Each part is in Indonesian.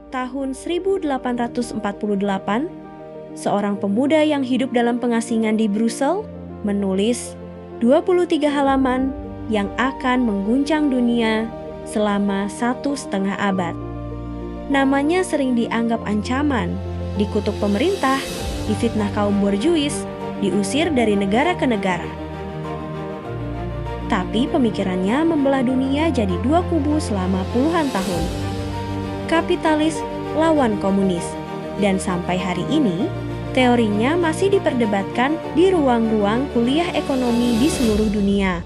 Tahun 1848, seorang pemuda yang hidup dalam pengasingan di Brussels menulis 23 halaman yang akan mengguncang dunia selama 1,5 abad. Namanya sering dianggap ancaman, dikutuk pemerintah, difitnah kaum borjuis, diusir dari negara ke negara. Tapi pemikirannya membelah dunia jadi dua kubu selama puluhan tahun. Kapitalis lawan komunis. Dan sampai hari ini, teorinya masih diperdebatkan di ruang-ruang kuliah ekonomi di seluruh dunia.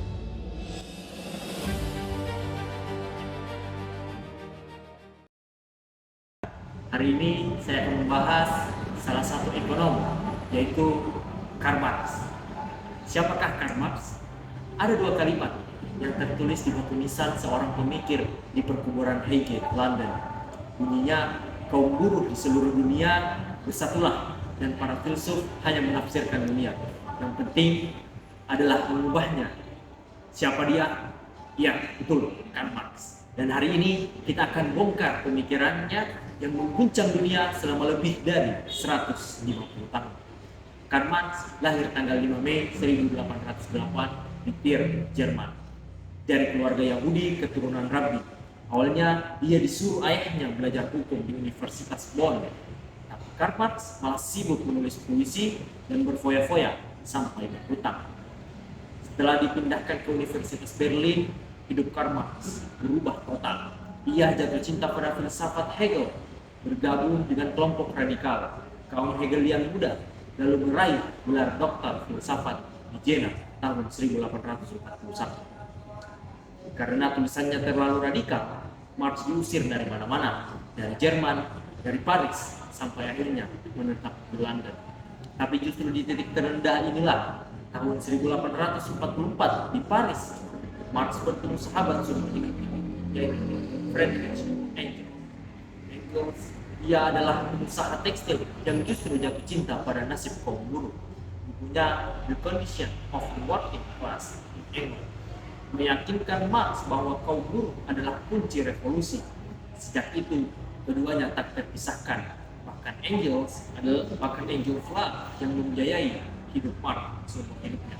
Hari ini saya akan membahas salah satu ekonom, yaitu Karl Marx. Siapakah Karl Marx? Ada dua kalimat yang tertulis di batu nisan seorang pemikir di perkuburan Highgate, London. Bunyinya, kaum buruh di seluruh dunia bersatulah, dan para filsuf hanya menafsirkan dunia. Yang penting adalah mengubahnya. Siapa dia? Ya, betul, Karl Marx. Dan hari ini kita akan bongkar pemikirannya yang mengguncang dunia selama lebih dari 150 tahun. Karl Marx lahir tanggal 5 Mei 1808 di Trier, Jerman. Dari keluarga Yahudi keturunan Rabbi. Awalnya dia disuruh ayahnya belajar hukum di Universitas Bonn. Tapi Karl Marx malah sibuk menulis puisi dan berfoya-foya sampai berhutang. Setelah dipindahkan ke Universitas Berlin, hidup Karl Marx berubah total. Ia jatuh cinta pada filsafat Hegel, bergabung dengan kelompok radikal kaum Hegelian muda, lalu meraih gelar doktor filsafat di Jena tahun 1841. Karena tulisannya terlalu radikal, Marx diusir dari mana-mana, dari Jerman, dari Paris, sampai akhirnya menetap di London. Tapi justru di titik terendah inilah, tahun 1844 di Paris, Marx bertemu sahabat sumber hidupnya, yaitu Friedrich Engels. Engels, ia adalah pengusaha tekstil yang justru jatuh cinta pada nasib kaum buruh. Bukunya The Condition of the Working Class in England meyakinkan Marx bahwa kaum buruh adalah kunci revolusi. Sejak itu, keduanya tak terpisahkan. Bahkan Engels lah yang membiayai hidup Marx seumur hidupnya.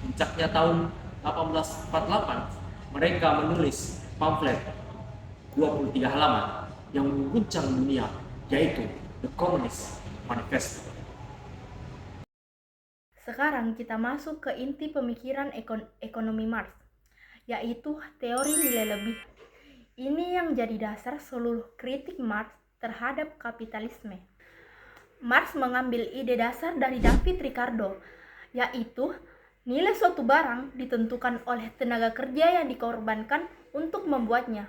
Puncaknya tahun 1848, mereka menulis pamflet 23 halaman yang mengguncang dunia, yaitu The Communist Manifesto. Sekarang kita masuk ke inti pemikiran ekonomi Marx, yaitu teori nilai lebih. Ini yang jadi dasar seluruh kritik Marx terhadap kapitalisme. Marx mengambil ide dasar dari David Ricardo, yaitu nilai suatu barang ditentukan oleh tenaga kerja yang dikorbankan untuk membuatnya.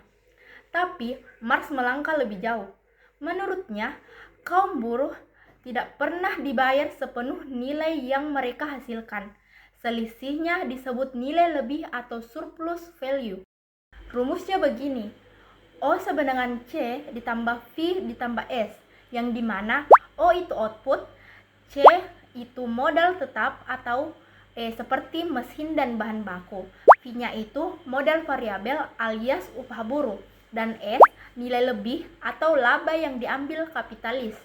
Tapi Marx melangkah lebih jauh. Menurutnya, kaum buruh tidak pernah dibayar sepenuh nilai yang mereka hasilkan. Selisihnya disebut nilai lebih atau surplus value. Rumusnya begini: O sama dengan C ditambah V ditambah S, yang dimana O itu output, C itu modal tetap atau seperti mesin dan bahan baku, V-nya itu modal variabel alias upah buruh, dan S nilai lebih atau laba yang diambil kapitalis.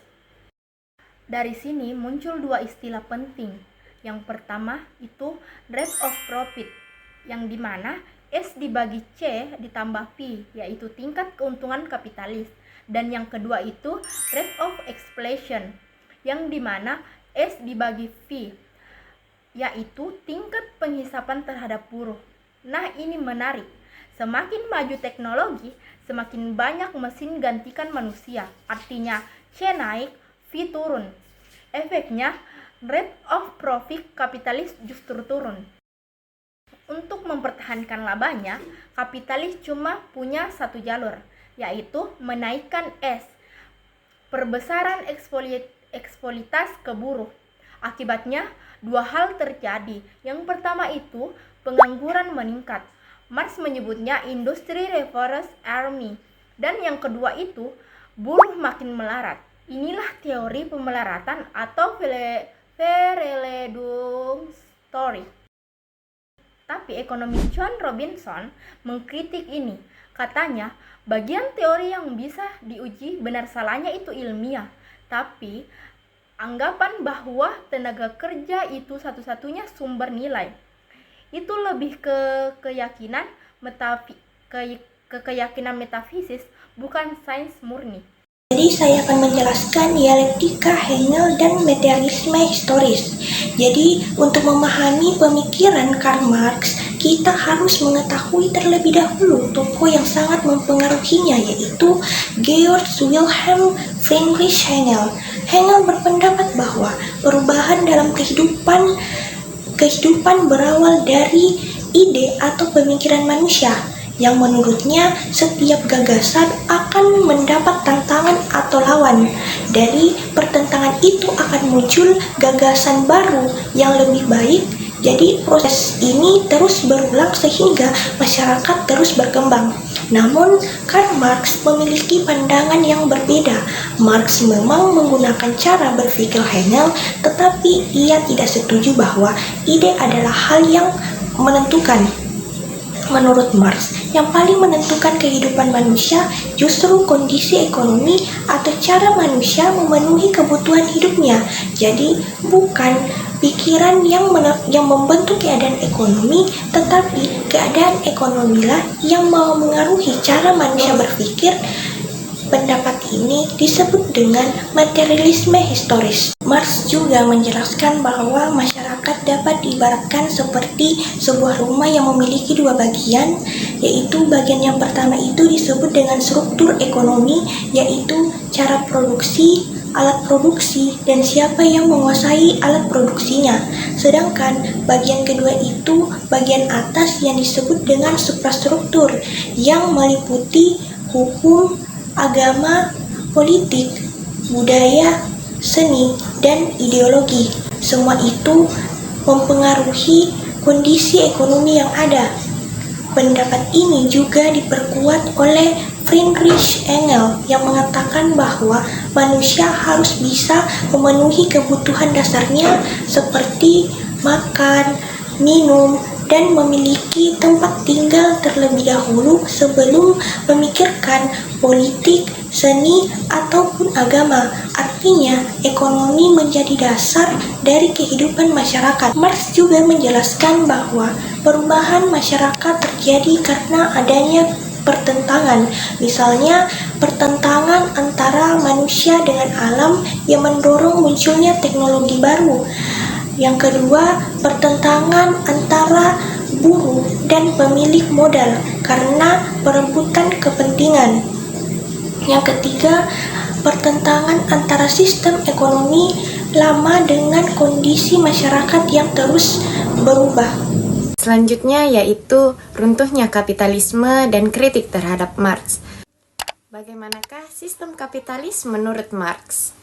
Dari sini muncul dua istilah penting. Yang pertama itu rate of profit, yang dimana S dibagi C ditambah V, yaitu tingkat keuntungan kapitalis. Dan yang kedua itu rate of exploitation, yang dimana S dibagi V, yaitu tingkat penghisapan terhadap buruh. Nah, ini menarik. Semakin maju teknologi, semakin banyak mesin gantikan manusia. Artinya C naik, V turun. Efeknya, rate of profit kapitalis justru turun. Untuk mempertahankan labanya, kapitalis cuma punya satu jalur, yaitu menaikkan S, perbesaran eksploitas ke buruh. Akibatnya, dua hal terjadi. Yang pertama itu, pengangguran meningkat. Marx menyebutnya industri reverse army. Dan yang kedua itu, buruh makin melarat. Inilah teori pemelaratan atau Verleidungsstory. Tapi ekonomi John Robinson mengkritik ini. Katanya, Bagian teori yang bisa diuji benar salahnya itu ilmiah, tapi anggapan bahwa tenaga kerja itu satu-satunya sumber nilai itu lebih ke keyakinan keyakinan metafisis, bukan sains murni. Jadi saya akan menjelaskan dialektika Hegel dan materialisme historis. Jadi untuk memahami pemikiran Karl Marx, kita harus mengetahui terlebih dahulu tokoh yang sangat mempengaruhinya, yaitu Georg Wilhelm Friedrich Hegel. Hegel berpendapat bahwa perubahan dalam kehidupan berawal dari ide atau pemikiran manusia, yang menurutnya setiap gagasan akan mendapat tantangan atau lawan. Dari pertentangan itu akan muncul gagasan baru yang lebih baik. Jadi proses ini terus berulang sehingga masyarakat terus berkembang. Namun Karl Marx memiliki pandangan yang berbeda. Marx memang menggunakan cara berpikir Hegel, tetapi ia tidak setuju bahwa ide adalah hal yang menentukan. Menurut Marx, yang paling menentukan kehidupan manusia justru kondisi ekonomi atau cara manusia memenuhi kebutuhan hidupnya. Jadi bukan pikiran yang membentuk keadaan ekonomi, tetapi keadaan ekonomilah yang mengaruhi cara manusia berpikir. Pendapat ini disebut dengan materialisme historis. Marx juga menjelaskan bahwa masyarakat dapat diibaratkan seperti sebuah rumah yang memiliki dua bagian, yaitu bagian yang pertama itu disebut dengan struktur ekonomi, yaitu cara produksi, alat produksi, dan siapa yang menguasai alat produksinya. Sedangkan bagian kedua itu bagian atas yang disebut dengan suprastruktur, yang meliputi hukum, agama, politik, budaya, seni, dan ideologi. Semua itu mempengaruhi kondisi ekonomi yang ada. Pendapat ini juga diperkuat oleh Friedrich Engels yang mengatakan bahwa manusia harus bisa memenuhi kebutuhan dasarnya seperti makan, minum, dan memiliki tempat tinggal terlebih dahulu sebelum memikirkan politik, seni, ataupun agama. Artinya, ekonomi menjadi dasar dari kehidupan masyarakat. Marx juga menjelaskan bahwa perubahan masyarakat terjadi karena adanya pertentangan. Misalnya, pertentangan antara manusia dengan alam yang mendorong munculnya teknologi baru. Yang kedua, pertentangan antara buruh dan pemilik modal karena perebutan kepentingan. Yang ketiga, pertentangan antara sistem ekonomi lama dengan kondisi masyarakat yang terus berubah. Selanjutnya yaitu runtuhnya kapitalisme dan kritik terhadap Marx. Bagaimanakah sistem kapitalis menurut Marx?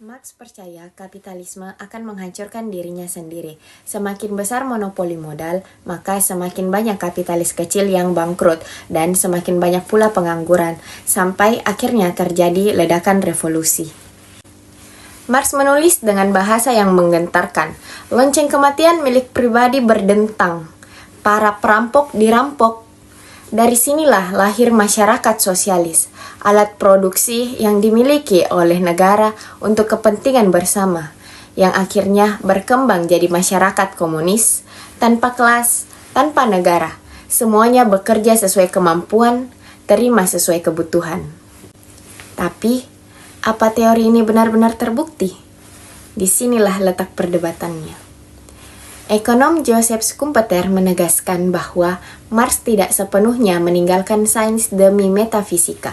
Marx percaya kapitalisme akan menghancurkan dirinya sendiri. Semakin besar monopoli modal, maka semakin banyak kapitalis kecil yang bangkrut dan semakin banyak pula pengangguran, sampai akhirnya terjadi ledakan revolusi. Marx menulis dengan bahasa yang menggentarkan. Lonceng kematian milik pribadi berdentang. Para perampok dirampok. Dari sinilah lahir masyarakat sosialis, alat produksi yang dimiliki oleh negara untuk kepentingan bersama, yang akhirnya berkembang jadi masyarakat komunis, tanpa kelas, tanpa negara. Semuanya bekerja sesuai kemampuan, terima sesuai kebutuhan. Tapi, apa teori ini benar-benar terbukti? Disinilah letak perdebatannya. Ekonom Joseph Schumpeter menegaskan bahwa Marx tidak sepenuhnya meninggalkan sains demi metafisika.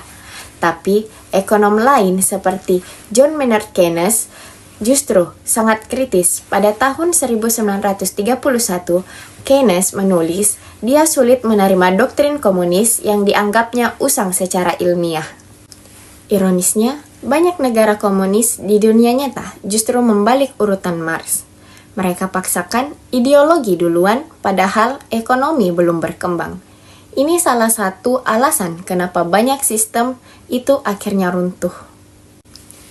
Tapi ekonom lain seperti John Maynard Keynes justru sangat kritis. Pada tahun 1931, Keynes menulis dia sulit menerima doktrin komunis yang dianggapnya usang secara ilmiah. Ironisnya, banyak negara komunis di dunia nyata justru membalik urutan Marx. Mereka paksakan ideologi duluan, padahal ekonomi belum berkembang. Ini salah satu alasan kenapa banyak sistem itu akhirnya runtuh.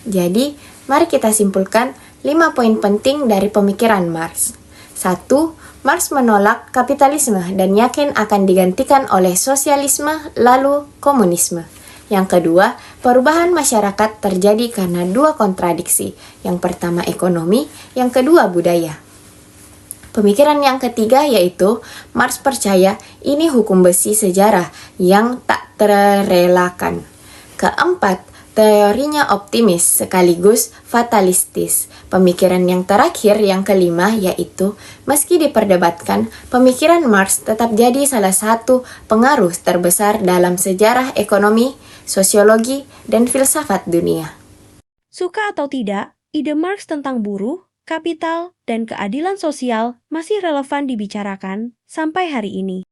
Jadi, mari kita simpulkan 5 poin penting dari pemikiran Marx. 1. Marx menolak kapitalisme dan yakin akan digantikan oleh sosialisme lalu komunisme. Yang kedua, perubahan masyarakat terjadi karena dua kontradiksi. Yang pertama ekonomi, yang kedua budaya. Pemikiran yang ketiga yaitu Marx percaya ini hukum besi sejarah yang tak terelakkan. Keempat, teorinya optimis sekaligus fatalistis. Pemikiran yang terakhir yang kelima yaitu meski diperdebatkan, pemikiran Marx tetap jadi salah satu pengaruh terbesar dalam sejarah ekonomi, sosiologi, dan filsafat dunia. Suka atau tidak, ide Marx tentang buruh, kapital, dan keadilan sosial masih relevan dibicarakan sampai hari ini.